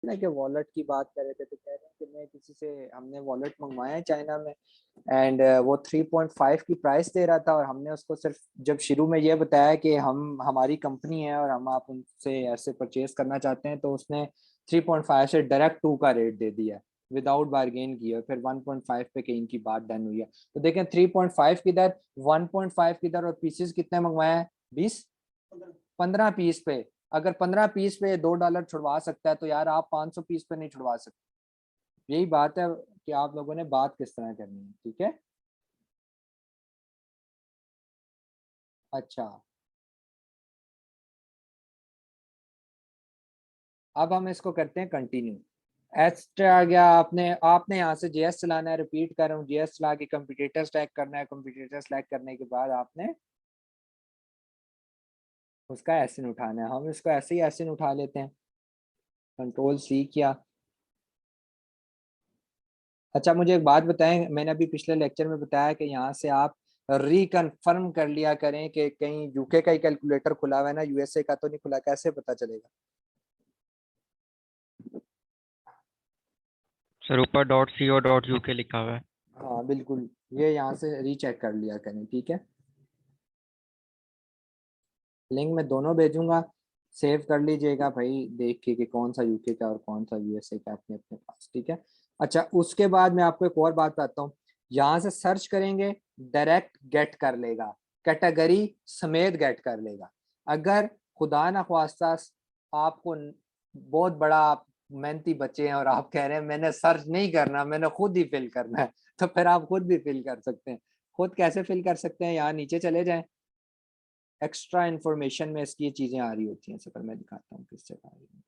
ना कि वॉलेट की बात कर रहे थे, तो कह रहे हैं कि मैं किसी से, हमने वॉलेट मंगवाया है चाइना में, एंड वो 3.5 की प्राइस दे रहा था, और हमने उसको सिर्फ जब शुरू में ये बताया कि हम हमारी कंपनी है और हम आप उनसे ऐसे परचेज करना चाहते हैं, तो उसने 3.5 से डायरेक्ट 2 का रेट दे दिया विदाउट बार्गेन किया, फिर 1.5 पे कहीं की बात डन हुई है। तो देखें 3.5 की दर, 1.5 की दर, और पीसेस कितने मंगवाए हैं? 20, 15 पीस पे। अगर 15 पीस पे $2 छुड़वा सकता है, तो यार आप 500 पीस पे नहीं छुड़वा सकते। यही बात है कि आप लोगों ने बात किस तरह करनी है, ठीक है। अच्छा, अब हम इसको करते हैं कंटिन्यू। एक्स्ट्रा आ गया, आपने आपने यहाँ से जेएस चलाना है, रिपीट कर रहा हूँ, जेएस चला के कंप्यूटर सेलेक्ट करना है, कंप्यूटर सेलेक्ट करने के बाद आपने उसका एसिन उठाना है। हम इसको ऐसे ही एसिन उठा लेते हैं, कंट्रोल सी किया। अच्छा, मुझे एक बात बताएं, मैंने अभी पिछले लेक्चर में बताया कि यहाँ से आप रिकन्फर्म कर लिया करें कि कहीं यूके का ही कैलकुलेटर खुला हुआ है ना, यूएसए का तो नहीं खुला, कैसे पता चलेगा? सर ऊपर .co.uk लिखा हुआ है। हाँ बिल्कुल, ये यहाँ से रीचेक कर लिया करें, ठीक है। लिंक मैं दोनों भेजूंगा, सेव कर लीजिएगा भाई, देख के कि कौन सा यूके का और कौन सा यूएसए का अपने अपने पास, ठीक है। अच्छा, उसके बाद मैं आपको एक और बात बताता हूँ। यहाँ से सर्च करेंगे, डायरेक्ट गेट कर लेगा, कैटेगरी समेत गेट कर लेगा। अगर खुदा ना ख्वास्ता आपको बहुत बड़ा, आप मेहनती बच्चे हैं और आप कह रहे हैं मैंने सर्च नहीं करना, मैंने खुद ही फिल करना है, तो फिर आप खुद भी फिल कर सकते हैं। खुद कैसे फिल कर सकते हैं? यहाँ नीचे चले जाएं, एक्स्ट्रा इन्फॉर्मेशन में इसकी ये चीजें आ रही होती हैं। पर मैं दिखाता हूँ किस जगह आ रही है।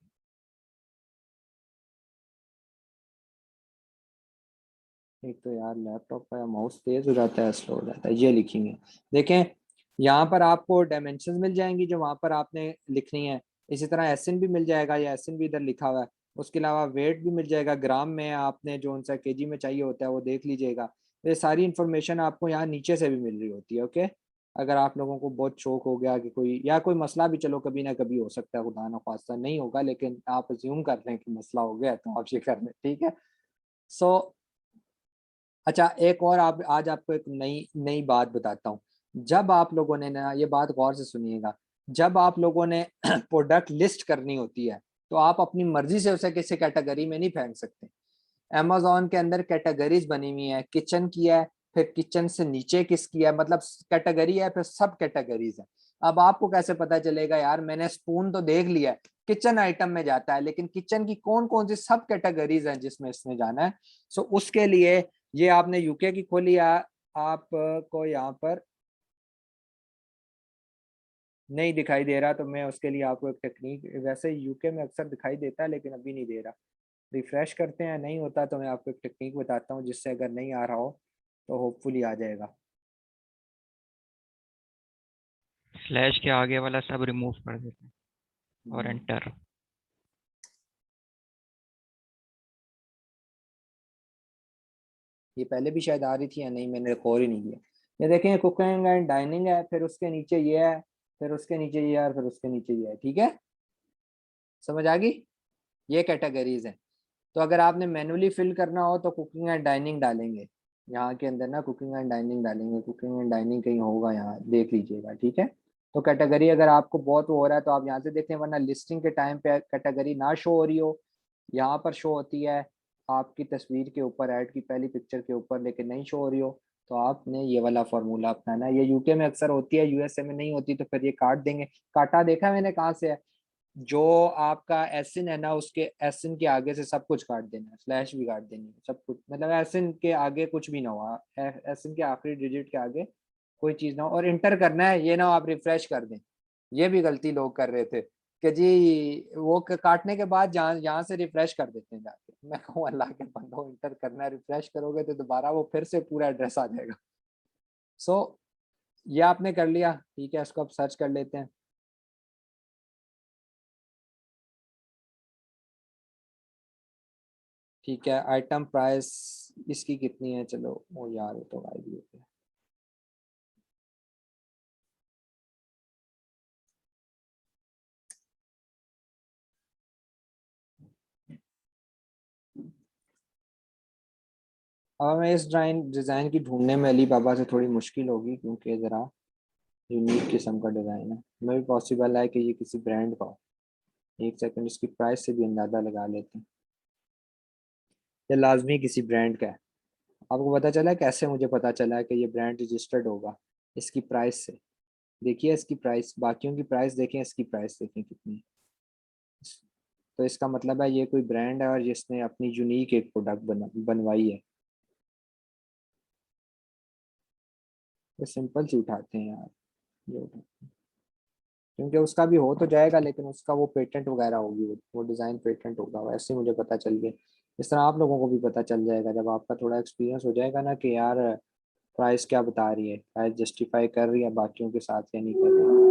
एक तो यार लैपटॉप का माउस तेज हो जाता है, स्लो हो जाता है। ये लिखेंगे, देखें यहाँ पर आपको डायमेंशन मिल जाएंगी जो वहां पर आपने लिखनी है। इसी तरह एसएन भी मिल जाएगा, या एसएन भी इधर लिखा हुआ है। उसके अलावा वेट भी मिल जाएगा, ग्राम में आपने जो उनसा केजी में चाहिए होता है वो देख लीजिएगा। ये सारी इंफॉर्मेशन आपको यहाँ नीचे से भी मिल रही होती है, ओके। अगर आप लोगों को बहुत शौक हो गया कि कोई या कोई मसला भी, चलो कभी ना कभी हो सकता है, खुदा ना खास्ता नहीं होगा, लेकिन आप अज्यूम कर रहे हैं कि मसला हो गया, तो आप ये कर लें, ठीक है। सो अच्छा, एक और आप आज आपको एक नई नई बात बताता हूँ। जब आप लोगों ने ना, ये बात गौर से सुनिएगा, जब आप लोगों ने प्रोडक्ट लिस्ट करनी होती है, तो आप अपनी मर्जी से उसे किसी कैटेगरी में नहीं फेंक सकते। अमेजोन के अंदर कैटेगरीज बनी हुई है, किचन की है, फिर किचन से नीचे किसकी है, मतलब कैटेगरी है, फिर सब कैटेगरीज है। अब आपको कैसे पता चलेगा यार, मैंने स्पून तो देख लिया है, किचन आइटम में जाता है, लेकिन किचन की कौन कौन सी सब कैटेगरीज हैं जिसमें इसमें जाना है। सो उसके लिए ये आपने यूके की खोली, आपको यहाँ पर नहीं दिखाई दे रहा, तो मैं उसके लिए आपको एक टेक्निक, वैसे यूके में अक्सर दिखाई देता है लेकिन अभी नहीं दे रहा। रिफ्रेश करते हैं, नहीं होता तो मैं आपको एक टेक्निक बताता हूँ, जिससे अगर नहीं आ रहा हो तो होपफुली आ जाएगा। स्लैश के आगे वाला सब रिमूव कर देते हैं और हम्म, एंटर। ये पहले भी शायद आ रही थी या नहीं, मैंने रिकॉर्ड ही नहीं किया। ये देखें, कुकिंग एंड डाइनिंग है, फिर उसके नीचे ये है, फिर उसके नीचे ये है, और फिर उसके नीचे ये है, ठीक है। समझ आ गई? ये कैटेगरीज हैं। तो अगर आपने मैनुअली फिल करना हो तो कुकिंग एंड डाइनिंग डालेंगे, यहाँ के अंदर ना कुकिंग एंड डाइनिंग डालेंगे, कुकिंग एंड डाइनिंग कहीं होगा, यहाँ देख लीजिएगा, ठीक है। तो कैटेगरी अगर आपको बहुत वो हो रहा है तो आप यहाँ से देखें, वरना लिस्टिंग के टाइम पे कैटेगरी ना शो हो रही हो, यहाँ पर शो होती है आपकी तस्वीर के ऊपर, ऐड की पहली पिक्चर के ऊपर, लेकिन नहीं शो हो रही हो, तो आपने ये वाला फॉर्मूला अपनाना है। ये यूके में अक्सर होती है, यूएसए में नहीं होती, तो फिर ये काट देंगे। काटा देखा मैंने कहाँ से है? जो आपका एसिन है ना, उसके एसिन के आगे से सब कुछ काट देना है, स्लैश भी काट देनी है, सब कुछ, मतलब एसिन के आगे कुछ भी ना हो, एसिन के आखिरी डिजिट के आगे कोई चीज ना हो, और इंटर करना है, ये ना हो आप रिफ्रेश कर दें। ये भी गलती लोग कर रहे थे कि जी वो काटने के बाद जहाँ यहाँ से रिफ्रेश कर देते हैं जाके। मैं कहूँ अल्लाह के बंदो, इंटर करना है, रिफ्रेश करोगे तो दोबारा वो फिर से पूरा एड्रेस आ जाएगा। सो ये आपने कर लिया, ठीक है। इसको अब सर्च कर लेते हैं, ठीक है। आइटम प्राइस इसकी कितनी है? चलो वो यार वो तो गायब ही हो गया। अब हमें इस डिज़ाइन की ढूंढने में अली बाबा से थोड़ी मुश्किल होगी, क्योंकि ज़रा यूनिक किस्म का डिज़ाइन है। हमें भी पॉसिबल है कि ये किसी ब्रांड का हो। एक सेकंड, इसकी प्राइस से भी अंदाज़ा लगा लेते हैं। ये लाजमी किसी ब्रांड का है। आपको पता चला है कैसे? मुझे पता चला है कि ये ब्रांड रजिस्टर्ड होगा इसकी प्राइस से। देखिए इसकी प्राइस, बाकियों की प्राइस देखें, इसकी प्राइस देखें कितनी है। तो इसका मतलब है ये कोई ब्रांड है और जिसने अपनी यूनिक एक प्रोडक्ट बनवाई है। तो सिंपल सी उठाते हैं यार, ये उठाते हैं। क्योंकि उसका भी हो तो जाएगा, लेकिन उसका वो पेटेंट वगैरह होगी, वो डिज़ाइन पेटेंट होगा। वैसे ही मुझे पता चल गया। इस तरह आप लोगों को भी पता चल जाएगा जब आपका थोड़ा एक्सपीरियंस हो जाएगा ना, कि यार प्राइस क्या बता रही है, प्राइस जस्टिफाई कर रही है बाकियों के साथ या नहीं कर रही।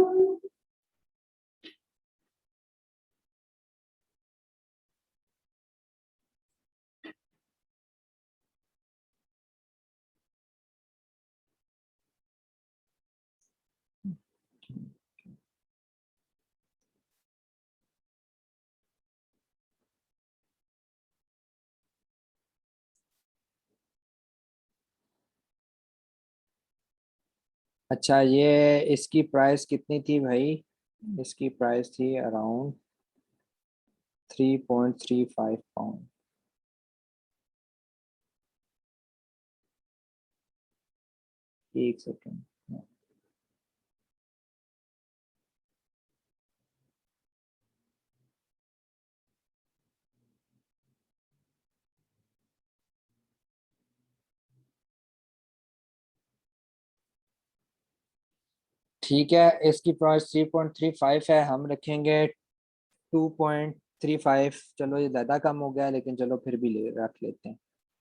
अच्छा, ये इसकी प्राइस कितनी थी भाई? इसकी प्राइस थी अराउंड 3.35 पाउंड। एक सेकेंड। ठीक है, इसकी प्राइस 3.35 है, हम रखेंगे 2.35। चलो ये ज़्यादा कम हो गया, लेकिन चलो फिर भी रख लेते हैं।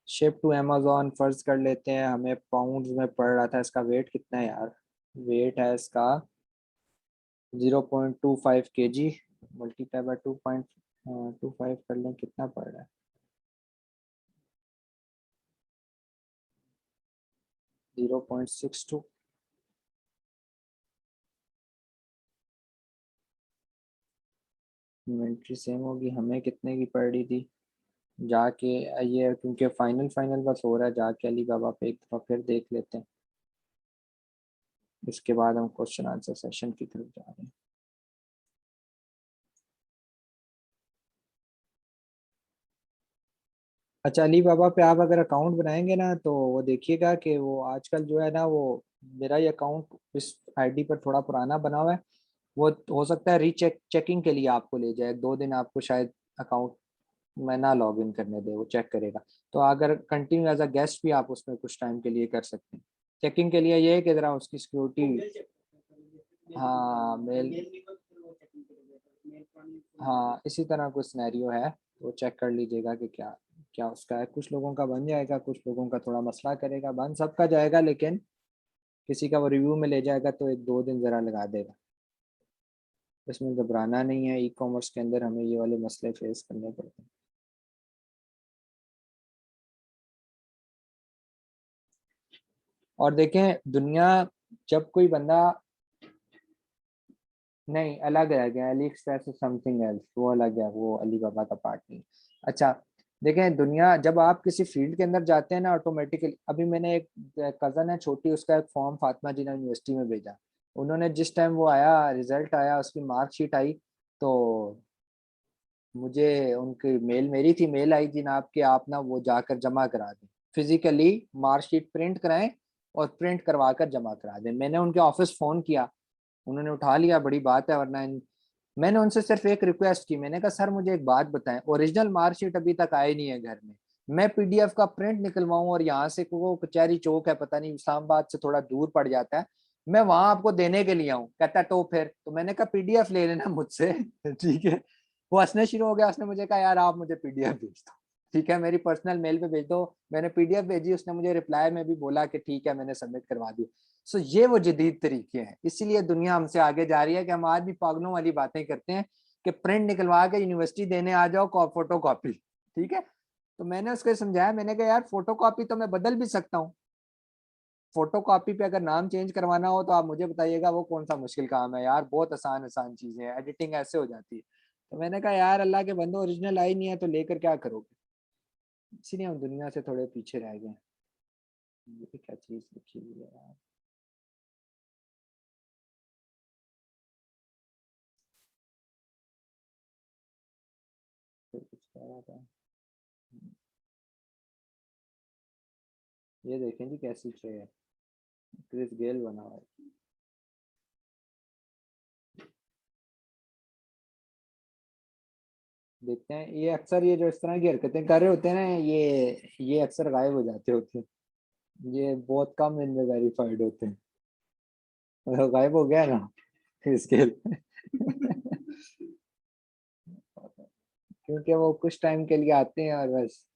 शिप टू अमेजोन फर्ज कर लेते हैं। हमें पाउंड्स में पड़ रहा था। इसका वेट कितना है यार? वेट है इसका 0.25 kg। मल्टीप्लाई बाय 2.25 कर लें, कितना पड़ रहा है? 0.62। इन्वेंट्री सेम होगी। हमें कितने की पड़ रही थी? जाके ये, क्योंकि फाइनल फाइनल बस हो रहा है, जाके अली बाबा पे एक दफ़ा फिर देख लेते हैं। इसके बाद हम क्वेश्चन आंसर सेशन की तरफ जा रहे हैं। अच्छा, अली बाबा पे आप अगर अकाउंट बनाएंगे ना, तो वो देखिएगा कि वो आजकल जो है ना, वो मेरा ये अकाउंट इस आईडी पर थोड़ा पुराना बना हुआ है। वो हो सकता है रीचेक चेकिंग के लिए आपको ले जाए 2 दिन, आपको शायद अकाउंट में ना लॉग इन करने दे, वो चेक करेगा। तो अगर कंटिन्यू एज अ गेस्ट भी आप उसमें कुछ टाइम के लिए कर सकते हैं। चेकिंग के लिए ये है कि जरा उसकी सिक्योरिटी। हाँ मेल। हाँ, इसी तरह कुछ सिनेरियो है, तो चेक कर लीजिएगा कि क्या क्या उसका है। कुछ लोगों का बन जाएगा, कुछ लोगों का थोड़ा मसला करेगा। बन सबका जाएगा, लेकिन किसी का वो रिव्यू में ले जाएगा तो 1-2 दिन ज़रा लगा देगा। इसमें घबराना नहीं है। ई कॉमर्स के अंदर हमें ये वाले मसले फेस करने पड़ते हैं। और देखें, दुनिया जब कोई बंदा, नहीं अलग रह गया, अली एक्सप्रेस समथिंग एल्स, वो अलग है, वो अली बाबा का पार्ट नहीं। अच्छा, देखें दुनिया जब आप किसी फील्ड के अंदर जाते हैं ना, ऑटोमेटिकली, अभी मैंने एक कज़न है छोटी, उसका एक फॉर्म फातिमा जिना यूनिवर्सिटी में भेजा। उन्होंने जिस टाइम वो आया, रिजल्ट आया, उसकी मार्कशीट आई, तो मुझे उनकी मेल, मेरी थी मेल आई, जनाब कि आप ना वो जाकर जमा करा दें, फिजिकली मार्कशीट प्रिंट कराएं और प्रिंट करवा कर जमा करा दें। मैंने उनके ऑफिस फ़ोन किया, उन्होंने उठा लिया, बड़ी बात है, वरना मैंने उनसे सिर्फ एक रिक्वेस्ट की। मैंने कहा सर मुझे एक बात बताएं, ओरिजिनल मार्कशीट अभी तक आई नहीं है घर में, मैं पीडीएफ का प्रिंट निकलवाऊं, और यहाँ से वो कचहरी चौक है, पता नहीं इस्लामाबाद से थोड़ा दूर पड़ जाता है, मैं वहां आपको देने के लिए आऊं? कहता तो फिर, तो मैंने कहा पीडीएफ ले लेना मुझसे। ठीक है। वो हंसने शुरू हो गया। उसने मुझे कहा यार आप मुझे पीडीएफ भेज दो, ठीक है, मेरी पर्सनल मेल पे भेज दो। मैंने पीडीएफ भेजी, उसने मुझे रिप्लाई में भी बोला कि ठीक है, मैंने सबमिट करवा दी। सो ये वो जदीद तरीके हैं, इसीलिए दुनिया हमसे आगे जा रही है कि हम आज भी पागलों वाली बातें करते हैं कि प्रिंट निकलवा के यूनिवर्सिटी देने आ जाओ, फोटो कॉपी। ठीक है। तो मैंने उसको समझाया, मैंने कहा यार फोटो कॉपी तो मैं बदल भी सकता हूँ, फोटो कॉपी पे अगर नाम चेंज करवाना हो तो आप मुझे बताइएगा, वो कौन सा मुश्किल काम है यार, बहुत आसान आसान चीजें हैं, एडिटिंग ऐसे हो जाती है। तो मैंने कहा यार अल्लाह के बंदो, ओरिजिनल आई नहीं है तो लेकर क्या करोगे? इसीलिए हम दुनिया से थोड़े पीछे रह गए। ये क्या चीज लिखी हुई है यार। फिर कुछ कह रहा था। ये देखें जी कैसी ट्रे है, क्रिस गेल बना हुआ है। देखते हैं, ये अक्सर ये जो इस तरह की हरकतें कर रहे होते हैं ना, ये अक्सर गायब हो जाते होते हैं। ये बहुत कम इनमें वेरीफाइड होते हैं। तो गायब हो गया ना स्केल क्योंकि वो कुछ टाइम के लिए आते हैं और बस।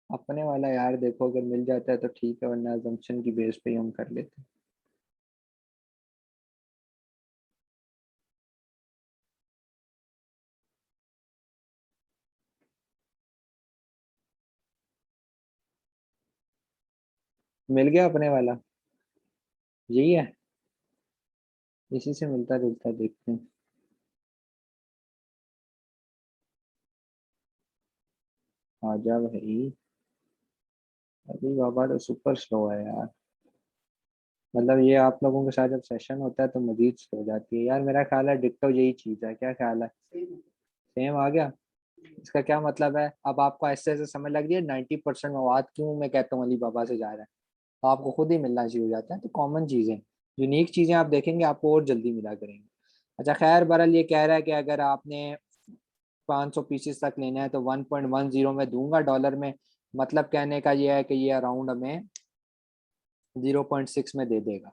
अपने वाला यार देखो, अगर मिल जाता है तो ठीक है, वरना assumption की बेस पे ही हम कर लेते हैं। मिल गया अपने वाला, यही है। इसी से मिलता जुलता देखते हैं। आ जा भाई। अभी बाबा तो सुपर स्लो है यार। मतलब ये आप लोगों के साथ जब सेशन होता है तो मजीद स्लो हो जाती है यार। मेरा ख्याल है डिक्टो यही चीज है, क्या ख्याल है? सेम आ गया। इसका क्या मतलब है, अब आपको ऐसे ऐसे समझ लग रही है 90% मवाद क्यों मैं कहता हूँ अली बाबा से जा रहा है, तो आपको खुद ही मिलना शुरू हो जाता है। तो कॉमन चीजें, यूनिक चीजें आप देखेंगे आपको और जल्दी मिला करेंगे। अच्छा खैर, बहरहाल ये कह रहा है कि अगर आपने 500 पीसेस तक लेना है तो 1.10 में दूंगा डॉलर में। मतलब कहने का ये है कि ये अराउंड हमें 0.6 में दे देगा।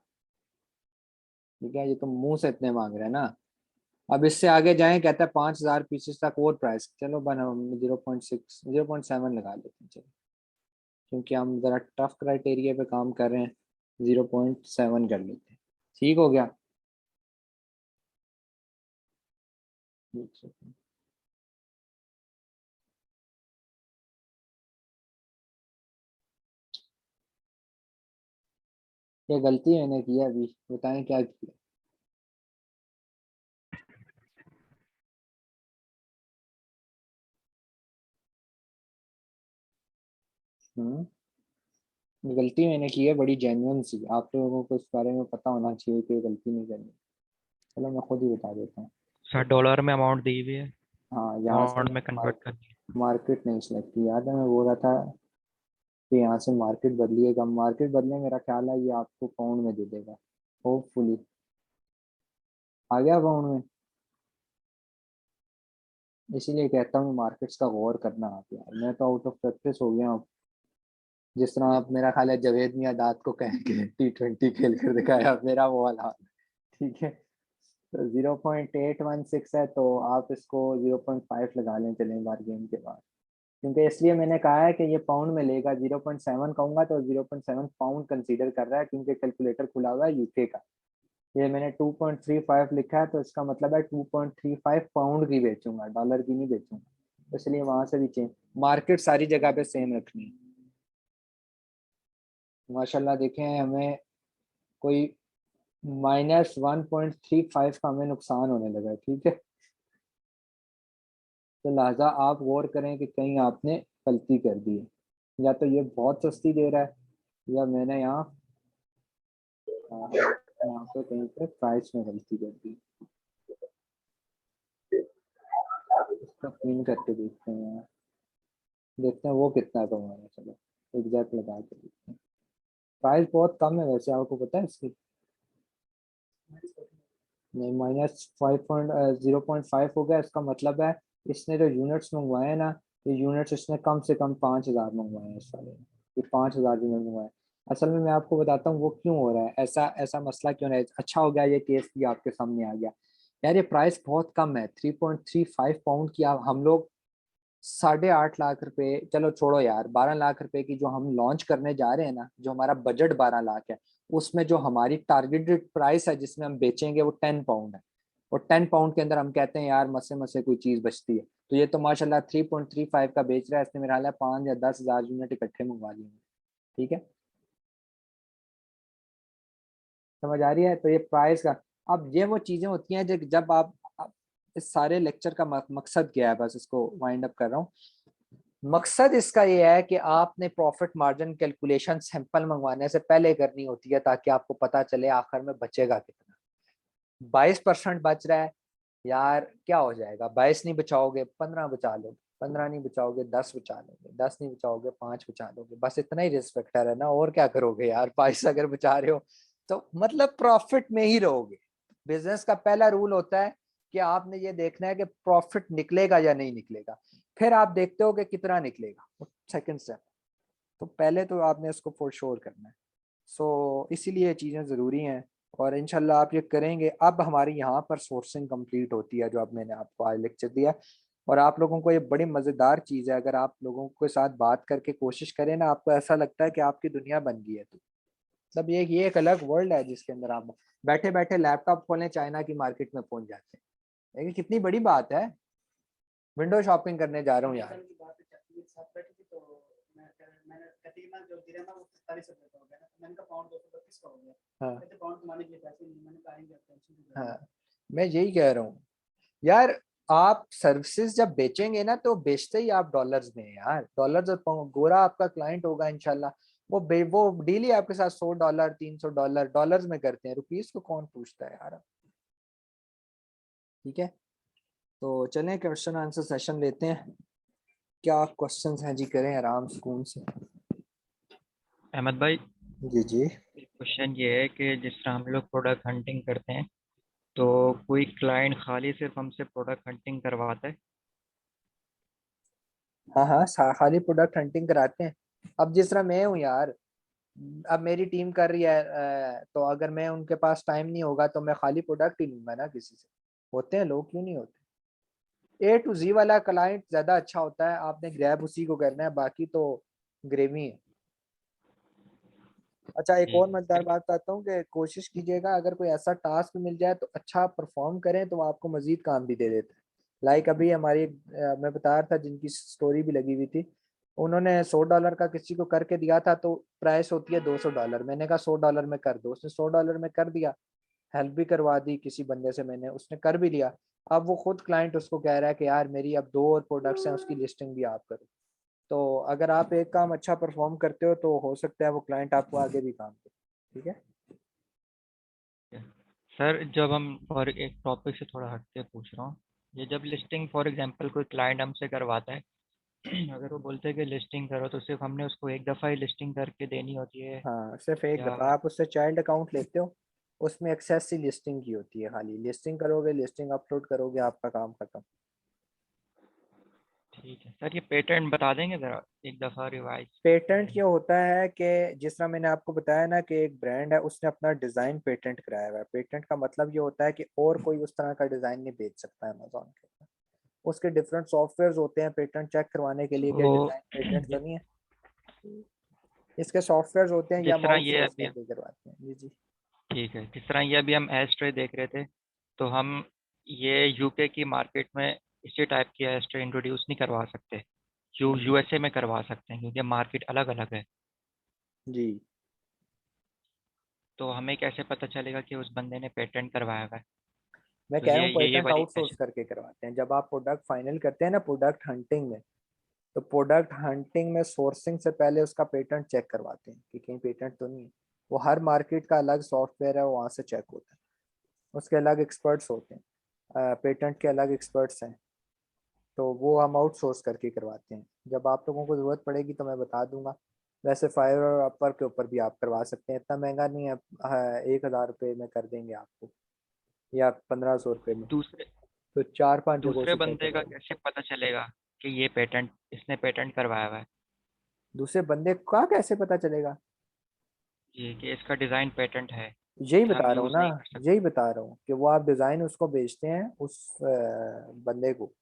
ठीक है, ये तो मुंह से इतने मांग रहे हैं ना। अब इससे आगे जाएं, कहता है 5,000 पीसेस तक और प्राइस, चलो बना 0.6 0.7 लगा लेते हैं चलो, क्योंकि हम जरा टफ क्राइटेरिया पे काम कर रहे हैं। 0.7 कर लेते हैं। ठीक हो गया। ये गलती मैंने की है, अभी बताएं क्या किया। हम्म, ये गलती मैंने की है बड़ी जेन्युइन सी, आप लोगों को इस बारे में पता होना चाहिए कि ये गलती नहीं करनी। चलो मैं खुद ही बता देता हूँ। सर डॉलर में अमाउंट दी हुई है, हाँ, यहाँ से पाउंड में कन्वर्ट करनी है। मार्केट नहीं सिलेक्ट की, याद है मैं बोल रहा था कि यहाँ से मार्केट बदलिएगा। मार्केट बदले, मेरा ख्याल है ये आपको पाउंड में दे देगा होपफुली। आ गया पाउंड में। इसीलिए कहता हूँ मार्केट्स का गौर करना आप यार, मैं तो आउट ऑफ प्रैक्टिस हो गया हूँ। जिस तरह आप, मेरा ख्याल है जावेद मियां दाद को कह के T20 खेल कर दिखाया, मेरा वो वाला हाल है। ठीक है, तो 0.816 है, तो आप इसको 0.5 लगा लें चलें बार गेम के बाद। क्योंकि इसलिए मैंने कहा है कि ये पाउंड में लेगा। 0.7 कहूंगा तो 0.7 पाउंड कंसीडर कर रहा है, क्योंकि कैलकुलेटर खुला हुआ है यूके का। ये मैंने 2.35 लिखा है, तो इसका मतलब है 2.35 पाउंड की बेचूंगा, डॉलर की नहीं बेचूंगा। तो इसलिए वहां से भी चेंज, मार्केट सारी जगह पे सेम रखनी है। माशाल्लाह देखें, हमें कोई -1.35 का हमें नुकसान होने लगा है, ठीक है। तो लिहाजा आप गौर करें कि कहीं आपने गलती कर दी है, या तो ये बहुत सस्ती दे रहा है, या मैंने यहाँ पे कहीं पे प्राइस में गलती कर दी। इसका क्लीन करके देखते हैं यार, देखते हैं वो कितना कमा रहा है। चलो एग्जैक्ट लगा के देखते हैं। प्राइस बहुत कम है वैसे, आपको पता है इसकी? नहीं, -5.0.5 हो गया। इसका मतलब है इसने जो यूनिट्स मंगवाए हैं ना, ये यूनिट्स इसने कम से कम 5,000 मंगवाए हैं इस साल में। ये 5,000 यूनिट मंगवाए हैं। असल में मैं आपको बताता हूँ वो क्यों हो रहा है, ऐसा ऐसा मसला क्यों है। अच्छा हो गया ये केस भी आपके सामने आ गया। यार ये प्राइस बहुत कम है, 3.35 पाउंड की। हम लोग 8.5 लाख रुपए, चलो छोड़ो यार, 12 लाख रुपए की जो हम लॉन्च करने जा रहे हैं ना, जो हमारा बजट 12 लाख है, उसमें जो हमारी टारगेटेड प्राइस है जिसमें हम बेचेंगे वो 10 पाउंड है। और 10 पाउंड के अंदर हम कहते हैं यार मसे मसे कोई चीज बचती है। तो ये तो माशाल्लाह 3.35 का बेच रहा है, इसने मेरा हाल है 5 या 10 हजार यूनिट इकट्ठे मंगवा लिए हैं। ठीक है, समझ आ रही है? तो ये प्राइस का, अब ये वो चीजें होती हैं जब आप इस सारे लेक्चर का मकसद क्या है, बस इसको वाइंड अप कर रहा हूँ। मकसद इसका ये है कि आपने प्रॉफिट मार्जिन कैलकुलेशन सैंपल मंगवाने से पहले करनी होती है, ताकि आपको पता चले आखिर में बचेगा कितना। 22% बच रहा है यार, क्या हो जाएगा, 22 नहीं बचाओगे 15 बचा लोगे, 15 नहीं बचाओगे 10 बचा लोगे, 10 नहीं बचाओगे 5 बचा लोगे, बस इतना ही रिस्क फैक्टर है ना, और क्या करोगे यार। 22 अगर बचा रहे हो तो मतलब प्रॉफिट में ही रहोगे। बिजनेस का पहला रूल होता है कि आपने ये देखना है कि प्रॉफिट निकलेगा या नहीं निकलेगा, फिर आप देखते हो कि कितना निकलेगा, सेकंड स्टेप। तो पहले तो आपने इसको फॉर श्योर करना है। सो इसीलिए ये चीज़ें ज़रूरी हैं, और इंशाल्लाह आप ये करेंगे। अब हमारी यहाँ पर सोर्सिंग कंप्लीट होती है, जो अब मैंने आपको आज लेक्चर दिया। और आप लोगों को ये बड़ी मज़ेदार चीज़ है, अगर आप लोगों के साथ बात करके कोशिश करें ना, आपको ऐसा लगता है कि आपकी दुनिया बन गई है। तो मतलब ये एक अलग वर्ल्ड है जिसके अंदर आप बैठे बैठे लैपटॉप खोलें, चाइना की मार्केट में पहुंच जाते हैं। देखिए कितनी बड़ी बात है। विंडो शॉपिंग करने जा रहा हूँ यार। हाँ हाँ, मैं यही कह रहा हूँ यार। आप सर्विसेज जब बेचेंगे ना, तो बेचते ही आप डॉलर्स में हैं यार। डॉलर्स और गोरा आपका क्लाइंट होगा इंशाल्लाह। वो डेली आपके साथ $100 $300 डॉलर्स में करते हैं, रुपीस को कौन पूछता है यार। ठीक है, तो चलें क्वेश्चन आंसर सेशन लेते हैं। क्या क्वेश्चंस हैं जी, करें आराम सुकून से। अहमद भाई, जी जी। क्वेश्चन ये है कि जिस तरह हम लोग प्रोडक्ट हंटिंग करते हैं, तो कोई क्लाइंट खाली सिर्फ हमसे प्रोडक्ट हंटिंग करवाता है? हाँ हाँ, खाली प्रोडक्ट हंटिंग कराते हैं। अब जिस तरह मैं हूँ यार, अब मेरी टीम कर रही है, तो अगर मैं उनके पास टाइम नहीं होगा तो मैं खाली प्रोडक्ट ही लूंगा ना किसी से। होते हैं लोग, क्यों नहीं होते। A to Z वाला क्लाइंट ज्यादा अच्छा होता है, आपने ग्रैब उसी को करना है, बाकी तो ग्रेवी है। अच्छा, एक जी और मजेदार सर। बात बताता हूँ कि कोशिश कीजिएगा अगर कोई ऐसा टास्क मिल जाए तो अच्छा परफॉर्म करें, तो वो आपको मजीद काम भी दे देते हैं। लाइक अभी हमारी मैं बता रहा था, जिनकी स्टोरी भी लगी हुई थी, उन्होंने $100 का किसी को करके दिया था, तो प्राइस होती है $200। मैंने कहा $100 में कर दो, उसने $100 में कर दिया। हेल्प भी करवा दी किसी बंदे से मैंने, उसने कर भी लिया। अब वो खुद क्लाइंट उसको कह रहा है कि यार मेरी अब 2 और प्रोडक्ट्स हैं, उसकी लिस्टिंग भी आप करो। तो अगर आप एक काम अच्छा परफॉर्म करते हो तो हो सकता है वो क्लाइंट आपको आगे भी काम करे। ठीक है। सर जब हम, और एक टॉपिक से थोड़ा हटके पूछ रहा हूँ, ये जब लिस्टिंग फॉर एग्जांपल कोई क्लाइंट हमसे करवाता है, अगर वो बोलते हैं कि लिस्टिंग करो, तो सिर्फ हमने उसको एक दफ़ा ही लिस्टिंग करके देनी होती है, हाँ, सिर्फ एक या? दफ़ा आप उससे चाइल्ड अकाउंट लेते हो, उसमें एक्सेस ही लिस्टिंग की होती है, खाली लिस्टिंग करोगे, लिस्टिंग अपलोड करोगे, आपका काम खत्म। ठीक है सर, ये पेटेंट बता देंगे ज़रा एक दफ़ा रिवाइज। पेटेंट ये होता है कि जिस तरह मैंने आपको बताया ना कि एक ब्रांड है, उसने अपना डिज़ाइन पेटेंट कराया हुआ है। पेटेंट का मतलब ये होता है कि और कोई उस तरह का डिज़ाइन नहीं बेच सकता अमेजोन के ऊपर। उसके डिफरेंट सॉफ्टवेयर होते हैं पेटेंट चेक करवाने के लिए कि तो डिज़ाइन पेटेंट तो नहीं है। इसके सॉफ्टवेयर होते हैं, या जिस हम तरह ये आउटसोर्स अभी, करके करवाते हैं। जी जी। ठीक है, जिस तरह ये अभी हम एस्ट्रे देख रहे थे, तो हम ये यूके की मार्केट में इसी टाइप की एस्ट्रे इंट्रोड्यूस नहीं करवा सकते, जो यूएसए में करवा सकते हैं, क्योंकि मार्केट अलग अलग है। जी, तो हमें कैसे पता चलेगा कि उस बंदे ने पेटेंट करवाया हुआ है? मैं तो कह रहा हूँ ये पेटेंट वाली आउटसोर्स क्वेश्चन। करके करवाते हैं। जब आप प्रोडक्ट फाइनल करते हैं ना प्रोडक्ट हंटिंग में, तो प्रोडक्ट हंटिंग में सोर्सिंग से पहले उसका पेटेंट चेक करवाते हैं कि कहीं पेटेंट तो नहीं है। वो हर मार्केट का अलग सॉफ्टवेयर है, वो वहाँ से चेक होता है। उसके अलग एक्सपर्ट्स होते हैं, पेटेंट के अलग एक्सपर्ट्स हैं। तो वो हम आउटसोर्स करके करवाते हैं। जब आप लोगों को ज़रूरत पड़ेगी तो मैं बता दूंगा। वैसे फाइवर और अपर के ऊपर भी आप करवा सकते हैं, इतना महंगा नहीं है। 1,000 रुपये में कर देंगे आपको, या 1,500 रुपये में। दूसरे तो 4-5 जगहों दूसरे से चेक बंदे का करवा लो। कैसे पता चलेगा कि ये पेटेंट, इसने पेटेंट करवाया हुआ है? दूसरे बंदे का कैसे पता चलेगा। ये कि इसका डिज़ाइन पेटेंट है, यही कि हम बता रहा हूँ यूज़ ना, नहीं कर सकते? यही बता रहा हूँ कि वो आप डिज़ाइन उसको भेजते हैं, उस बंदे को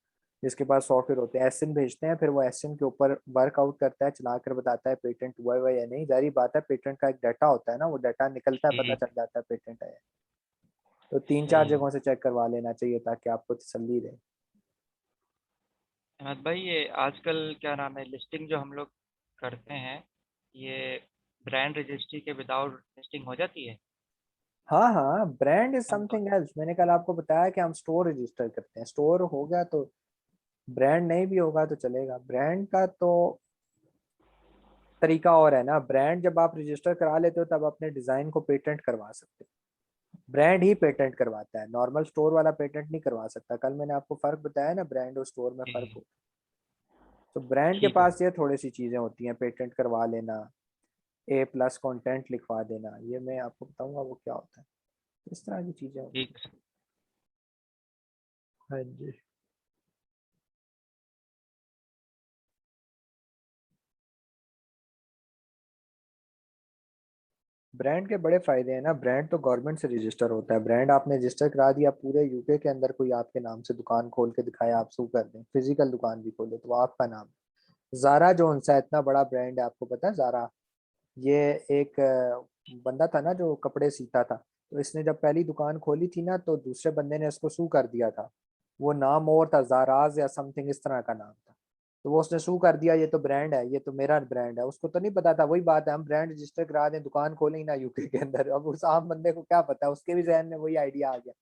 जिसके पास सॉफ्टवेयर होते हैं, एसएन भेजते हैं। फिर वो एसएन के ऊपर वर्कआउट करता है, चला कर बताता है पेटेंट हुआ है या नहीं। जारी बात है, पेटेंट का एक डाटा होता है ना, वो डाटा निकलता है, पता ठीक, चल जाता है पेटेंट है। तो 3-4 सही है। जगहों से चेक करवा लेना चाहिए ताकि आपको तसल्ली रहे। अहमद भाई, ये आजकल क्या नाम है, लिस्टिंग जो हम लोग करते हैं, ये ब्रांड रजिस्ट्री के विदाउट लिस्टिंग हो जाती है? हाँ हाँ, ब्रांड इज हम तो समथिंग एल्स। मैंने कल आपको बताया कि हम स्टोर रजिस्टर करते हैं, स्टोर हो गया तो ब्रांड नहीं भी होगा तो चलेगा। ब्रांड का तो तरीका और है ना, ब्रांड जब आप रजिस्टर करा लेते हो तब अपने डिजाइन को पेटेंट करवा सकते हो। ब्रांड ही पेटेंट करवाता है, नॉर्मल स्टोर वाला पेटेंट नहीं करवा सकता। कल मैंने आपको फर्क बताया ना, ब्रांड और स्टोर में फर्क जी, हो। तो ब्रांड के ठीक है। पास ये थोड़ी सी चीजें होती हैं, पेटेंट करवा लेना, A+ कंटेंट लिखवा देना, ये मैं आपको बताऊंगा वो क्या होता है। इस तरह की चीजें होती ठीक है। हैं। हाँ जी। ब्रांड के बड़े फायदे हैं ना, ब्रांड तो गवर्नमेंट से रजिस्टर होता है। ब्रांड आपने रजिस्टर करा दिया, पूरे यूके के अंदर कोई आपके नाम से दुकान खोल के दिखाया, आप सू कर दें, फिजिकल दुकान भी खोले तो वो आपका नाम। जारा जो उनसा इतना बड़ा ब्रांड है, आपको पता है जारा, ये एक बंदा था ना जो कपड़े सीता था, तो इसने जब पहली दुकान खोली थी ना तो दूसरे बंदे ने इसको सू कर दिया था। वो नाम और था, जाराज या समथिंग इस तरह का नाम था। तो वो उसने सू कर दिया, ये तो ब्रांड है, ये तो मेरा ब्रांड है। उसको तो नहीं पता था। वही बात है, हम ब्रांड रजिस्टर करा दें, दुकान खोलें ना यूके के अंदर, अब उस आम बंदे को क्या पता है, उसके भी जहन में वही आइडिया आ गया,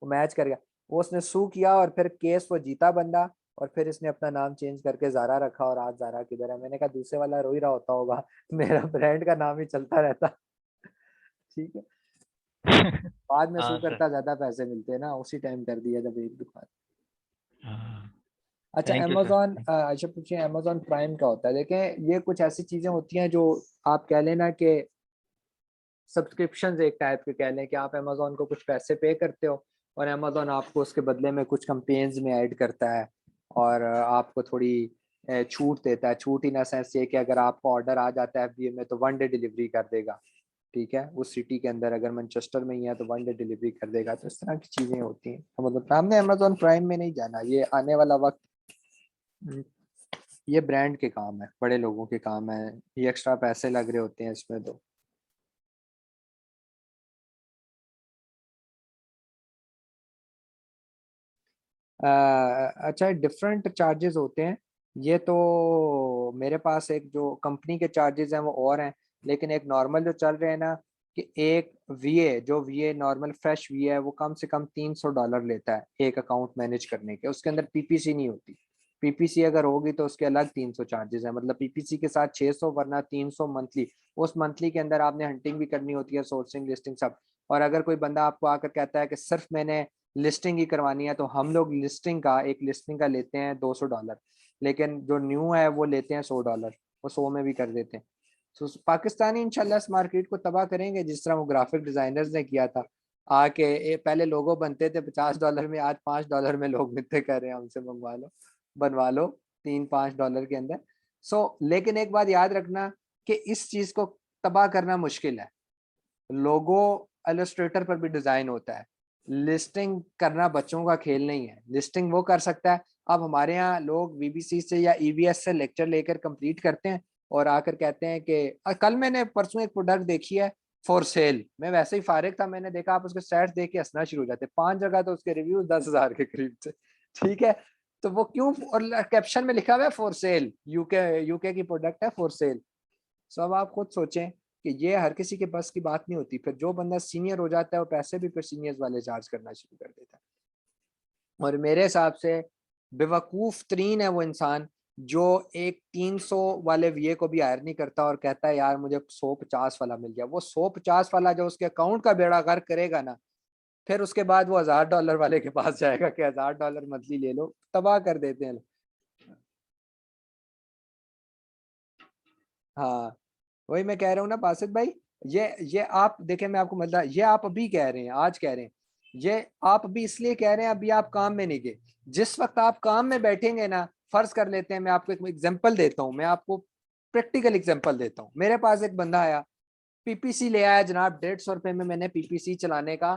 वो मैच कर गया। वो उसने सू किया और फिर केस वो जीता बंदा, और फिर इसने अपना नाम चेंज करके जारा रखा, और आज जारा किधर है। मैंने कहा दूसरे वाला रो ही रहा होता होगा, मेरा ब्रांड का नाम ही चलता रहता। ठीक है। बाद में सू हाँ सर। करता, ज्यादा पैसे मिलते हैं ना, उसी टाइम कर दिया जब एक दुकान। हाँ, अच्छा, थैंक यू सर। अमेजोन, अच्छा पूछिए अमेजोन प्राइम क्या होता है। देखें, ये कुछ ऐसी चीजें होती हैं जो आप कह लेना कि सब्सक्रिप्शन एक टाइप के कह लें, कि आप अमेजोन को कुछ पैसे पे करते हो और अमेजोन आपको उसके बदले में कुछ कैंपेन्स में ऐड करता है, और आपको थोड़ी छूट देता है। छूट इन सेंस ये कि अगर आपको ऑर्डर आ जाता है FBA में तो 1 डे डिलीवरी कर देगा। ठीक है, उस सिटी के अंदर अगर मैनचेस्टर में ही है तो 1 डे डिलीवरी कर देगा। तो इस तरह की चीजें होती हैं। तो मतलब हमने अमेजोन प्राइम में नहीं जाना, ये आने वाला वक्त, ये ब्रांड के काम है, बड़े लोगों के काम है, ये एक्स्ट्रा पैसे लग रहे होते हैं इसमें तो। अच्छा, डिफरेंट चार्जेस होते हैं। ये तो मेरे पास एक जो कंपनी के चार्जेस हैं वो और हैं, लेकिन एक नॉर्मल जो चल रहे हैं ना, कि एक VA, जो VA नॉर्मल फ्रेश VA है, वो कम से कम $300 लेता है एक अकाउंट मैनेज करने के। उसके अंदर PPC नहीं होती। PPC अगर होगी तो उसके अलग 300 चार्जेस है, मतलब PPC के साथ 600, वरना 300 मंथली। उस मंथली के अंदर आपने हंटिंग भी करनी होती है, सोर्सिंग, लिस्टिंग, सब। और अगर कोई बंदा आपको आकर कहता है कि सिर्फ मैंने लिस्टिंग ही करवानी है, तो हम लोग लिस्टिंग का लेते हैं $200, लेकिन जो न्यू है वो लेते हैं $100, वो 100 में भी कर देते हैं। तो पाकिस्तानी इंशाल्लाह इस मार्केट को तबाह करेंगे, जिस तरह वो ग्राफिक डिजाइनर्स ने किया था। आके पहले लोगो बनते थे $50 में, आज $5 में लोग मिलते कर रहे हैं, हमसे मंगवा लो, बनवा लो, 3-5 डॉलर के अंदर। लेकिन एक बात याद रखना कि इस चीज को तबाह करना मुश्किल है। लोगो इलस्ट्रेटर पर भी डिजाइन होता है, लिस्टिंग करना बच्चों का खेल नहीं है। लिस्टिंग वो कर सकता है। अब हमारे यहाँ लोग BBC से या EBS से लेक्चर लेकर कंप्लीट करते हैं और आकर कहते हैं कि कल मैंने परसों एक प्रोडक्ट देखी है फॉर सेल, मैं वैसे ही फारिग था, मैंने देखा, आप उसके स्टैट्स देख के हंसना शुरू हो जाते, 5 जगह तो उसके रिव्यूज 10,000 के करीब थे। ठीक है, तो वो क्यों, और कैप्शन में लिखा हुआ है फॉर सेल, यूके की प्रोडक्ट है फॉर सेल। सो अब आप खुद सोचें कि ये हर किसी के बस की बात नहीं होती। फिर जो बंदा सीनियर हो जाता है वो पैसे भी फिर सीनियर्स वाले चार्ज करना शुरू कर देता है। और मेरे हिसाब से बेवकूफ तरीन है वो इंसान जो एक 300 वाले VA को भी हायर नहीं करता और कहता है यार मुझे 150 वाला मिल गया। वो 150 वाला जो उसके अकाउंट का बेड़ा गर्क करेगा ना, फिर उसके बाद वो $1,000 वाले के पास जाएगा कि $1,000 मंथली ले लो, तबाह कर देते हैं। हाँ, वही मैं कह रहा हूँ ना बासित भाई। ये आप देखें, मैं आपको मतलब, ये आप अभी कह रहे हैं, आज कह रहे हैं, ये आप अभी इसलिए कह रहे हैं, अभी आप काम में नहीं गए। जिस वक्त आप काम में बैठेंगे ना, फर्ज कर लेते हैं, मैं आपको एक एग्जांपल देता हूँ, मैं आपको प्रैक्टिकल एग्जांपल देता हूँ। मेरे पास एक बंदा आया, PPC ले आया जनाब, ₹150 में मैंने PPC चलाने का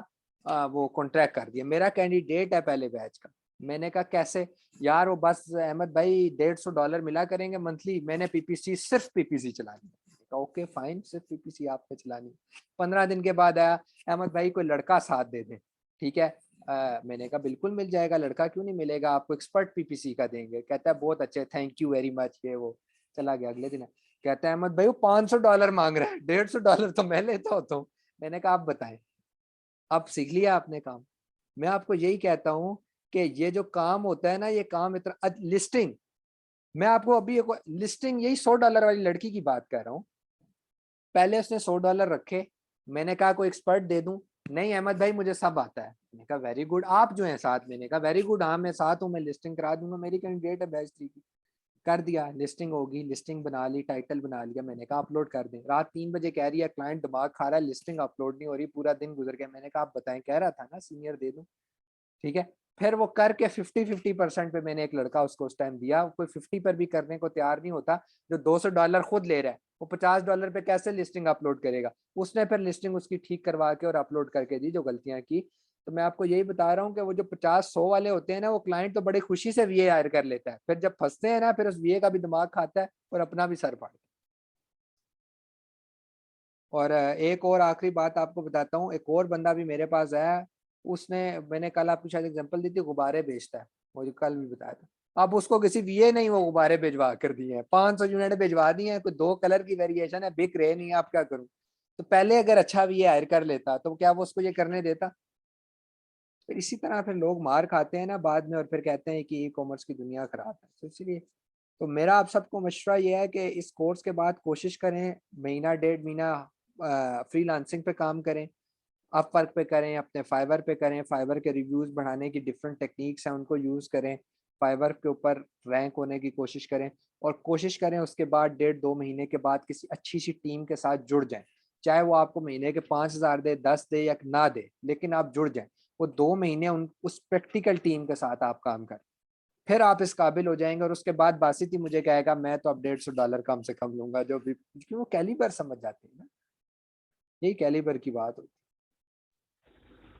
वो कॉन्ट्रैक्ट कर दिया। मेरा कैंडिडेट है पहले बैच का। मैंने कहा कैसे यार, वो बस अहमद भाई $150 मिला करेंगे मंथली, मैंने सिर्फ PPC चलानी। ओके फाइन, सिर्फ PPC आपने चलानी। 15 दिन के बाद आया, अहमद भाई कोई लड़का साथ दे दे। ठीक है, मैंने कहा बिल्कुल मिल जाएगा, लड़का क्यों नहीं मिलेगा, आपको एक्सपर्ट PPC का देंगे। कहता है बहुत अच्छे, थैंक यू वेरी मच, ये वो। चला गया। अगले दिन कहता है अहमद भाई वो $500 मांग रहा है, $150 तो मैं लेता होता हूँ। मैंने कहा आप बताएं, अब सीख लिया आपने काम। मैं आपको यही कहता हूँ कि ये जो काम होता है ना, ये काम इतना लिस्टिंग, मैं आपको अभी एक लिस्टिंग, यही $100 वाली लड़की की बात कर रहा हूँ। पहले उसने $100 रखे, मैंने कहा कोई एक्सपर्ट दे दूं, नहीं अहमद भाई मुझे सब आता है। मैंने कहा वेरी गुड, आप जो हैं साथ, मैंने कहा वेरी गुड, हाँ मैं साथ हूँ, मैं लिस्टिंग करा दूंगा, मेरी कैंडिडेट है बैच 3 की। कर दिया, लिस्टिंग होगी, लिस्टिंग बना ली, टाइटल बना लिया, मैंने कहा अपलोड कर दें। रात 3 बजे कह रही है क्लाइंट दिमाग खा रहा है, लिस्टिंग अपलोड नहीं हो रही, पूरा दिन गुजर गया। मैंने कहा आप बताएं, कह रहा था ना सीनियर दे दूं, ठीक है। फिर वो करके 50-50% पे मैंने एक लड़का उसको उस टाइम दिया, कोई 50 पर भी करने को तैयार नहीं होता, जो $200 खुद ले रहा है, वो $50 पे कैसे लिस्टिंग अपलोड करेगा। उसने फिर लिस्टिंग उसकी ठीक करवा के और अपलोड करके दी जो गलतियां की। तो मैं आपको यही बता रहा हूँ कि वो जो 50-100 वाले होते हैं ना, वो क्लाइंट तो बड़ी खुशी से वीए हायर कर लेता है, फिर जब फंसते हैं ना, फिर उस वीए का भी दिमाग खाता है और अपना भी सर फाड़ता है। और एक और आखिरी बात आपको बताता हूँ, एक और बंदा भी मेरे पास आया, उसने, मैंने कल आपको शायद एग्जांपल दी थी, गुब्बारे बेचता है, मुझे कल भी बताया था। अब उसको किसी वीए नहीं वो गुब्बारे भिजवा कर दिए हैं, 500 यूनिट भिजवा दिए हैं, कोई 2 कलर की वेरिएशन है, बिक रहे नहीं, आप क्या करूं। तो पहले अगर अच्छा वीए हायर कर लेता तो क्या वो उसको ये करने देता। फिर इसी तरह फिर लोग मार खाते हैं ना बाद में, और फिर कहते हैं कि ई कॉमर्स की दुनिया खराब है। तो इसलिए तो मेरा आप सबको मशवरा ये है कि इस कोर्स के बाद कोशिश करें, महीना 1.5 महीना फ्रीलांसिंग पे काम करें, अपवर्क पे करें, अपने फाइवर पे करें, फाइवर के रिव्यूज बढ़ाने की डिफरेंट टेक्निक्स हैं उनको यूज़ करें, फाइवर के ऊपर रैंक होने की कोशिश करें, और कोशिश करें उसके बाद 1.5-2 महीने के बाद किसी अच्छी सी टीम के साथ जुड़ जाएं। चाहे वो आपको महीने के 5,000 दे, 10 दे या ना दे, लेकिन आप जुड़ जाएं। वो 2 महीने उस प्रैक्टिकल टीम के साथ आप काम करें, फिर आप इस काबिल हो जाएंगे। और उसके बाद बासित ही मुझे कहेगा मैं तो अब $150 कम से कम लूंगा, जो भी, क्योंकि वो कैलिबर समझ जाते हैं ना, यही कैलिबर की बात होती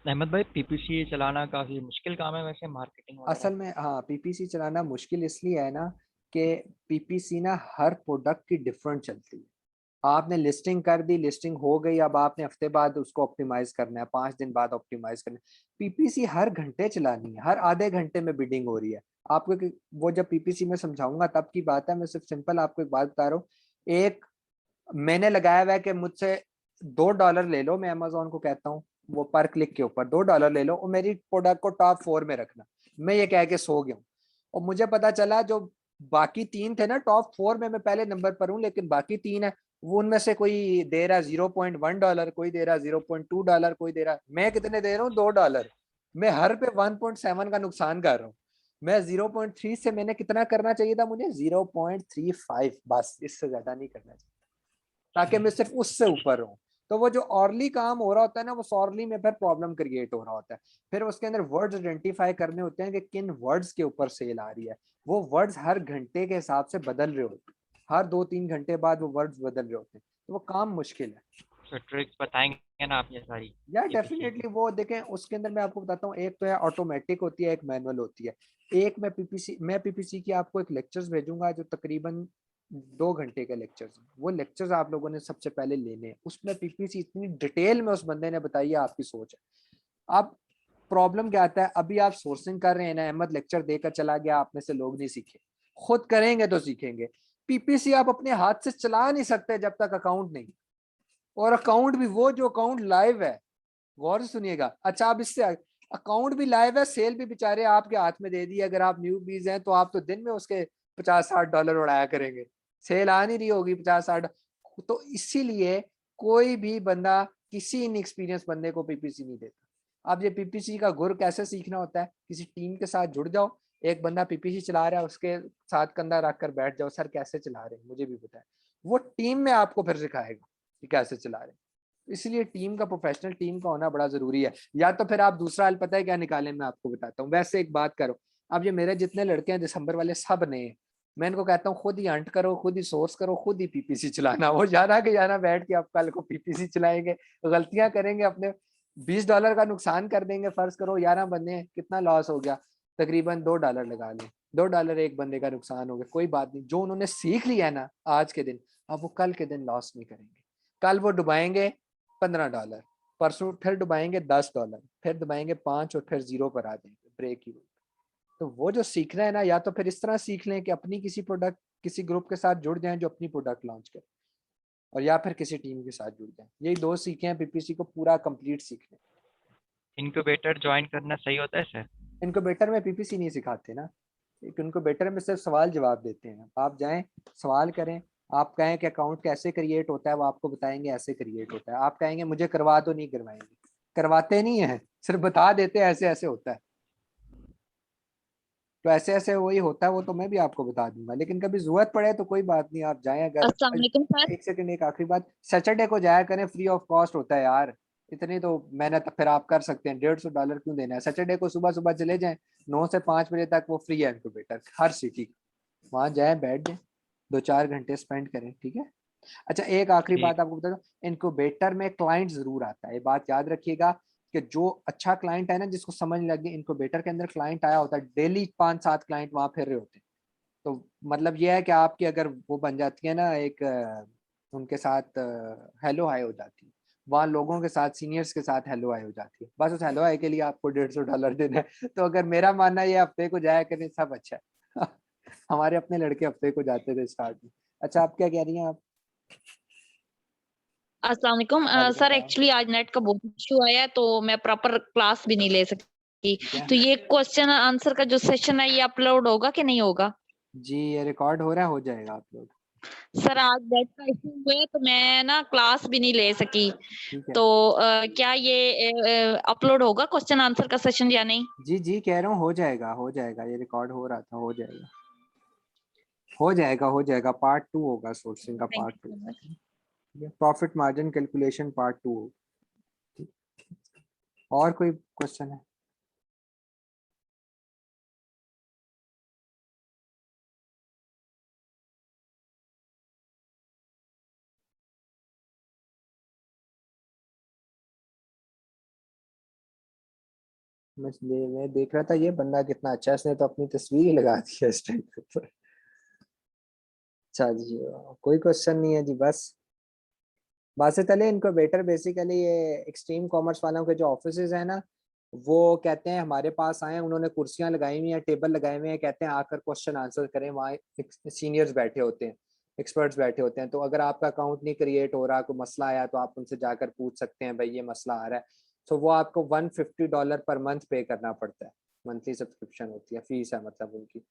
अहमद भाई, पीपीसी चलाना काफ़ी मुश्किल काम है वैसे, मार्केटिंग है। वगैरह। असल में हाँ, पीपीसी चलाना मुश्किल इसलिए है ना कि पीपीसी ना हर प्रोडक्ट की डिफरेंट चलती है। आपने लिस्टिंग कर दी, लिस्टिंग हो गई, अब आपने हफ्ते बाद उसको ऑप्टिमाइज करना है, 5 दिन बाद ऑप्टिमाइज करना है। पीपीसी हर घंटे चलानी है, हर आधे घंटे में बिडिंग हो रही है आपको वो जब पीपीसी में समझाऊंगा तब की बात है, मैं सिर्फ सिंपल आपको एक बात बता रहा हूँ। एक मैंने लगाया हुआ है कि मुझसे $2 ले लो, मैं अमेजोन को कहता हूँ वो पर क्लिक के ऊपर $2 ले लो और मेरी प्रोडक्ट को टॉप 4 में रखना। मैं ये कह के सो गया हूँ, और मुझे पता चला जो बाकी 3 थे ना टॉप 4 में, मैं पहले नंबर पर हूँ, लेकिन बाकी 3 है, वो उनमें से कोई दे रहा $0.1, कोई दे रहा $0.2, कोई दे रहा, मैं कितने दे रहा हूँ $2। मैं हर पे 1.7 का नुकसान कर रहा हूँ। मैं 0.3 से मैंने कितना करना चाहिए था, मुझे 0.35, बस इससे ज्यादा नहीं करना चाहिए, ताकि मैं सिर्फ उससे ऊपर हूँ। तो वो जो ऑर्ली काम हो रहा होता है ना, वो ऑर्ली में फिर प्रॉब्लम क्रिएट हो रहा होता है। फिर उसके अंदर वर्ड्स आइडेंटिफाई करने होते हैं कि किन वर्ड्स के ऊपर सेल आ रही है। वो वर्ड्स हर घंटे के हिसाब से बदल रहे होते हैं, हर 2-3 घंटे बाद वो वर्ड्स बदल रहे होते हैं, तो वो काम मुश्किल है। तो ट्रिक्स बताएंगे ना आप ये सारी यार पीपीसी की? डेफिनेटली वो देखें, उसके अंदर मैं आपको बताता हूँ, एक तो है ऑटोमेटिक होती है, एक मैनुअल होती है। एक मैं पीपीसी की आपको एक लेक्चर्स भेजूंगा जो तकरीबन 2 घंटे के लेक्चर्स हैं। वो लेक्चर्स आप लोगों ने सबसे पहले लेने हैं, उसमें पीपीसी इतनी डिटेल में उस बंदे ने बताई है, आपकी सोच है। अब प्रॉब्लम क्या आता है, अभी आप सोर्सिंग कर रहे हैं ना, अहमद लेक्चर देकर चला गया, आप में से लोग नहीं सीखे, खुद करेंगे तो सीखेंगे। पीपीसी आप अपने हाथ से चला नहीं सकते जब तक अकाउंट नहीं, और अकाउंट भी वो जो अकाउंट लाइव है, गौर से सुनिएगा। अच्छा, अब इससे अकाउंट भी लाइव है, सेल भी बेचारे आपके हाथ में दे दी, अगर आप न्यू बीज हैं तो आप तो दिन में उसके $50-60 उड़ाया करेंगे, सेल आ नहीं रही होगी 50-60। तो इसीलिए कोई भी बंदा किसी इनएक्सपीरियंस बंदे को पीपीसी नहीं देता। अब ये पीपीसी का गुर कैसे सीखना होता है, किसी टीम के साथ जुड़ जाओ, एक बंदा पीपीसी चला रहा है, उसके साथ कंधा रख कर बैठ जाओ, सर कैसे चला रहे हैं मुझे भी पता है, वो टीम में आपको फिर सिखाएगा कि कैसे चला रहे हैं। इसलिए टीम का, प्रोफेशनल टीम का होना बड़ा जरूरी है। या तो फिर आप दूसरा हल पता है क्या निकालें, मैं आपको बताता हूँ। वैसे एक बात करो, अब ये मेरे जितने लड़के हैं दिसंबर वाले सब नए हैं, मैं इनको कहता हूँ खुद ही हंट करो, खुद ही सोर्स करो, खुद ही पीपीसी चलाना। वो जाना कि जाना बैठ के आप कल को पीपीसी चलाएंगे, गलतियां करेंगे, अपने $20 का नुकसान कर देंगे। फर्ज करो 11 बंदे हैं, कितना लॉस हो गया, तकरीबन $2 लगा लें, $2 एक बंदे का नुकसान हो गया, कोई बात नहीं। जो उन्होंने सीख लिया ना आज के दिन, अब वो कल के दिन लॉस नहीं करेंगे। कल वो डुबाएंगे $15, परसों फिर डुबाएंगे $10, फिर डुबाएंगे 5, और फिर जीरो पर आ जाएंगे, ब्रेक ही। तो वो जो सीखना है ना, या तो फिर इस तरह सीख लें कि अपनी किसी प्रोडक्ट, किसी ग्रुप के साथ जुड़ जाएं जो अपनी प्रोडक्ट लॉन्च करे, और या फिर किसी टीम के साथ जुड़ जाएं। यही 2 सीखे हैं पीपीसी को पूरा कंप्लीट सीखने। इनक्यूबेटर ज्वाइन करना सही होता है सर? इनक्यूबेटर में पीपीसी नहीं सिखाते ना, इनक्यूबेटर में सिर्फ सवाल जवाब देते हैं। आप जाएं, सवाल करें, आप कहें कि अकाउंट कैसे क्रिएट होता है, वो आपको बताएंगे ऐसे क्रिएट होता है। आप कहेंगे मुझे करवा दो, नहीं करवाएंगे, करवाते नहीं है, सिर्फ बता देते हैं ऐसे ऐसे होता है। तो ऐसे ऐसे वही होता है, वो तो मैं भी आपको बता दूंगा, लेकिन कभी जरूरत पड़े तो कोई बात नहीं, आप जाएं अगर। अस्सलाम वालेकुम सर। एक सेकंड, एक आखिरी बात, सैटरडे को जाया करें, फ्री ऑफ कॉस्ट होता है यार। इतनी तो मेहनत फिर आप कर सकते हैं, $150 क्यों देना है। सैटरडे को सुबह सुबह चले जाएं, 9 से 5 बजे तक वो फ्री है इनक्यूबेटर हर सिटी। वहां जाए, बैठ जाए, 2-4 घंटे स्पेंड करें, ठीक है। अच्छा, एक आखिरी ठीक। बात आपको बता दूं, इनक्यूबेटर में क्लाइंट जरूर आता है, ये बात याद रखिएगा कि जो अच्छा क्लाइंट है ना, जिसको समझ लगे इनक्यूबेटर के अंदर क्लाइंट आया होता है, डेली 5-7 क्लाइंट वहां फिर रहे होते हैं। तो मतलब ये है कि आपकी अगर वो बन जाती है ना एक उनके साथ हेलो हाय हो जाती है, वहाँ लोगों के साथ, सीनियर्स के साथ हेलो हाय हो जाती है, बस उस हेलो हाय के लिए आपको $150 देना है। तो अगर मेरा मानना है ये हफ्ते को जाया करें, सब अच्छा है। हमारे अपने लड़के हफ्ते को जाते थे स्टार्ट में। अच्छा, आप क्या कह रही हैं आप? अस्सलाम वालेकुम वालेकुम सर, सलाम। एक्चुअली आज नेट का बहुत इशू आया है, तो मैं प्रॉपर क्लास भी नहीं ले सकी। ठीक है तो ये क्वेश्चन आंसर का जो सेशन है, ये अपलोड होगा कि नहीं होगा? जी, ये रिकॉर्ड हो रहा है, हो जाएगा अपलोड। सर आज नेट का इशू हुआ है, तो मैं ना क्लास भी नहीं ले सकी। ठीक है। तो क्या ये अपलोड होगा क्वेश्चन आंसर का सेशन या नहीं? जी जी, कह रहा हूँ हो जाएगा, हो जाएगा, ये रिकॉर्ड हो रहा था, हो जाएगा, हो जाएगा, हो जाएगा। पार्ट 2 होगा, सोर्सिंग का thank part you 2। So much. Profit margin calculation part 2 होगा। और कोई क्वेश्चन है? मैं देख रहा था ये बंदा कितना अच्छा है, इसने तो अपनी तस्वीर ही लगा दी है इस टाइम के ऊपर। अच्छा जी, कोई क्वेश्चन नहीं है जी, बस बात से चले। इनको बेटर बेसिकली ये एक्सट्रीम कॉमर्स वालों के जो ऑफिसेज है ना, वो कहते हैं हमारे पास आए, उन्होंने कुर्सियां लगाई हुई हैं, टेबल लगाए हुए हैं, कहते हैं आकर क्वेश्चन आंसर करें। वहाँ सीनियर्स बैठे होते हैं, एक्सपर्ट्स बैठे होते हैं। तो अगर आपका अकाउंट नहीं क्रिएट हो रहा, कोई मसला आया, तो आप उनसे जाकर पूछ सकते हैं भाई ये मसला आ रहा है। तो वो आपको $150 पर मंथ पे करना पड़ता है, मंथली सब्सक्रिप्शन होती है, फीस है मतलब उनकी।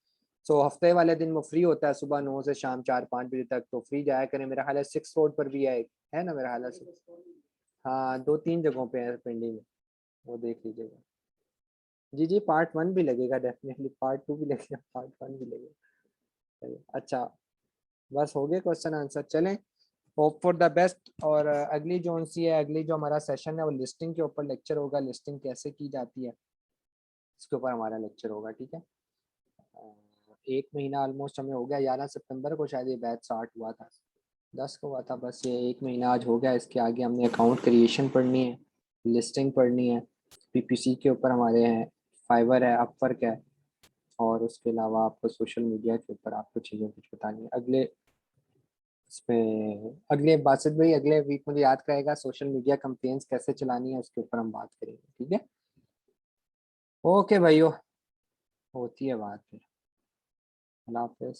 सो हफ्ते वाले दिन वो फ्री होता है, सुबह 9 से शाम 4-5 बजे तक। तो फ्री जाया करें, मेरा ख्याल है 6 रोड पर भी है ना मेरा ख्याल है। हाँ, 2-3 जगहों पे है पिंडी में, वो देख लीजिएगा। जी जी, पार्ट 1 भी लगेगा डेफिनेटली, पार्ट 2 भी लगेगा, पार्ट 1 भी लगेगा। चलिए, अच्छा, बस हो गए क्वेश्चन आंसर, चलें। Hope for the best. और अगली जो सी है, अगली जो हमारा सेशन है, वो लिस्टिंग के ऊपर लेक्चर होगा, लिस्टिंग कैसे की जाती है इसके ऊपर हमारा लेक्चर होगा, ठीक है। 1 महीना ऑलमोस्ट हमें हो गया, 11 सितंबर को शायद ये बैच स्टार्ट हुआ था, 10 को हुआ था, बस ये 1 महीना आज हो गया। इसके आगे हमने अकाउंट क्रिएशन पढ़नी है, लिस्टिंग पढ़नी है, पीपीसी के ऊपर हमारे हैं, फाइवर है, अपवर्क है, और उसके अलावा आपको सोशल मीडिया के ऊपर आपको चीज़ें कुछ बतानी है। अगले इसमें अगले बासित भाई अगले वीक मुझे याद करेगा, सोशल मीडिया कंपेन्स कैसे चलानी है उसके ऊपर हम बात करेंगे, ठीक है। ओके भाइयों, होती है बात फिर। अल्लाह हाफिज़।